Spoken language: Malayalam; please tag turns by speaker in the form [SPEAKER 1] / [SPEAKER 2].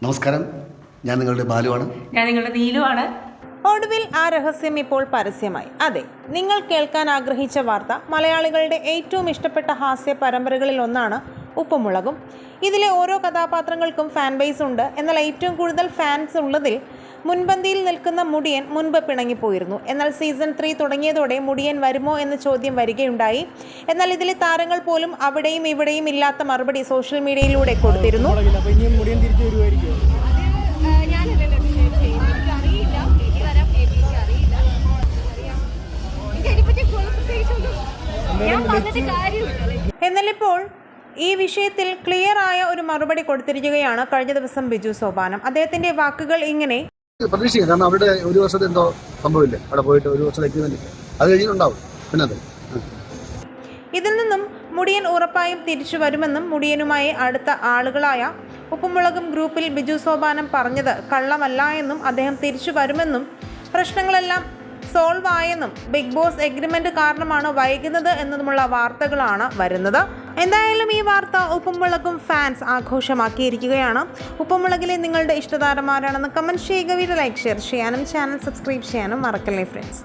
[SPEAKER 1] നമസ്കാരം, ഞാൻ നിങ്ങളുടെ ബാലുവാണ്.
[SPEAKER 2] ഞാൻ നിങ്ങളുടെ നീലുവാണ്.
[SPEAKER 3] ഒടുവിൽ ആ രഹസ്യം ഇപ്പോൾ പരസ്യമായി. അതെ, നിങ്ങൾ കേൾക്കാൻ ആഗ്രഹിച്ച വാർത്ത മലയാളികളുടെ ഏറ്റവും ഇഷ്ടപ്പെട്ട ഹാസ്യ പരമ്പരകളിൽ ഒന്നാണ് ഉപ്പുമുളകും. ഇതിലെ ഓരോ കഥാപാത്രങ്ങൾക്കും ഫാൻ ബേസ് ഉണ്ട്. എന്നാൽ ഏറ്റവും കൂടുതൽ ഫാൻസ് ഉള്ളതിൽ മുൻപന്തിയിൽ നിൽക്കുന്ന മുടിയൻ മുൻപ് പിണങ്ങിപ്പോയിരുന്നു. എന്നാൽ സീസൺ 3 തുടങ്ങിയതോടെ മുടിയൻ വരുമോ എന്ന ചോദ്യം വരികയുണ്ടായി. എന്നാൽ ഇതിലെ താരങ്ങൾ പോലും അവിടെയും ഇവിടെയും ഇല്ലാത്ത മറുപടി സോഷ്യൽ മീഡിയയിലൂടെ കൊടുത്തിരുന്നു. എന്നാൽ ഇപ്പോൾ ഈ വിഷയത്തിൽ ക്ലിയർ ആയ ഒരു മറുപടി കൊടുത്തിരിക്കുകയാണ് കഴിഞ്ഞ ദിവസം ബിജു സോപാനം. അദ്ദേഹത്തിന്റെ വാക്കുകൾ ഇങ്ങനെ:
[SPEAKER 1] പ്രതീക്ഷിക്കാം, കാരണം അവരുടെ ഒരു വർഷത്തെ എന്തോ സംഭവമില്ലേ, അവിടെ പോയിട്ട് ഒരു വർഷം എഗ്രിമെന്റ് അത് കഴിഞ്ഞിട്ടുണ്ടാവും. പിന്നെ അതെ,
[SPEAKER 3] ഇതിൽ നിന്നും മുടിയൻ ഉറപ്പായും തിരിച്ചു വരുമെന്നും മുടിയനുമായി അടുത്ത ആളുകളായ ഉപ്പുമുളകും ഗ്രൂപ്പിൽ ബിജു സോപാനം പറഞ്ഞത് കള്ളമല്ല എന്നും അദ്ദേഹം തിരിച്ചു വരുമെന്നും പ്രശ്നങ്ങളെല്ലാം സോൾവ് ആയെന്നും ബിഗ് ബോസ് എഗ്രിമെന്റ് കാരണമാണ് വൈകുന്നത് എന്നതുമുള്ള വാർത്തകളാണ് വരുന്നത്. എന്തായാലും ഈ വാർത്ത ഉപ്പുമുളകും ഫാൻസ് ആഘോഷമാക്കിയിരിക്കുകയാണ്. ഉപ്പുമുളകിലെ നിങ്ങളുടെ ഇഷ്ടതാരമാരാണെന്ന് കമന്റ് ചെയ്യുക. വീഡിയോ ലൈക്ക് ഷെയർ ചെയ്യാനും ചാനൽ സബ്സ്ക്രൈബ് ചെയ്യാനും മറക്കല്ലേ ഫ്രണ്ട്സ്.